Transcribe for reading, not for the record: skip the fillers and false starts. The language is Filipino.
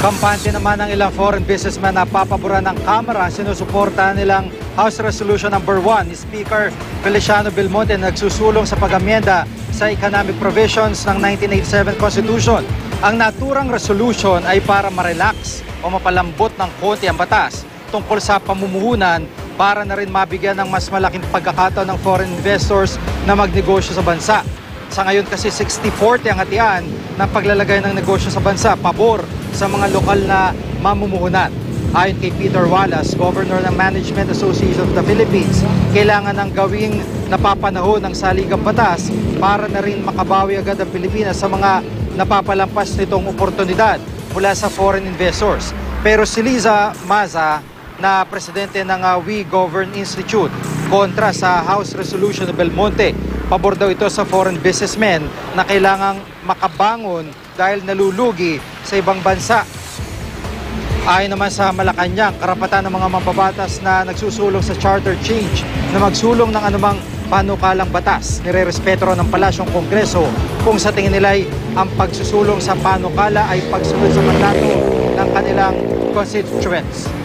Kampante naman ng ilang foreign businessmen na papaboran ng Kamara, sinusuportahan nilang House Resolution No. 1 ni Speaker Feliciano Belmonte na nagsusulong sa pag-amyenda sa economic provisions ng 1987 Constitution. Ang naturang resolution ay para ma-relax o mapalambot ng konti ang batas tungkol sa pamumuhunan para na rin mabigyan ng mas malaking pagkakataon ng foreign investors na magnegosyo sa bansa. Sa ngayon kasi 60-40 ang hatian ng paglalagay ng negosyo sa bansa, pabor sa mga lokal na mamumuhunan. Ayon kay Peter Wallace, Governor ng Management Association of the Philippines, kailangan ng gawing napapanahon ng saligang batas para na rin makabawi agad ang Pilipinas sa mga napapalampas nitong oportunidad mula sa foreign investors. Pero si Liza Maza, na presidente ng We Govern Institute, kontra sa House Resolution ng Belmonte. Pabor daw ito sa foreign businessmen na kailangang makabangon dahil nalulugi sa ibang bansa. Ayon naman sa Malacanang, karapatan ng mga mambabatas na nagsusulong sa charter change na magsulong ng anumang panukalang batas. Nirerespeto ng Palasyong Kongreso kung sa tingin nila ay ang pagsusulong sa panukala ay pagsunod sa mandato ng kanilang constituents.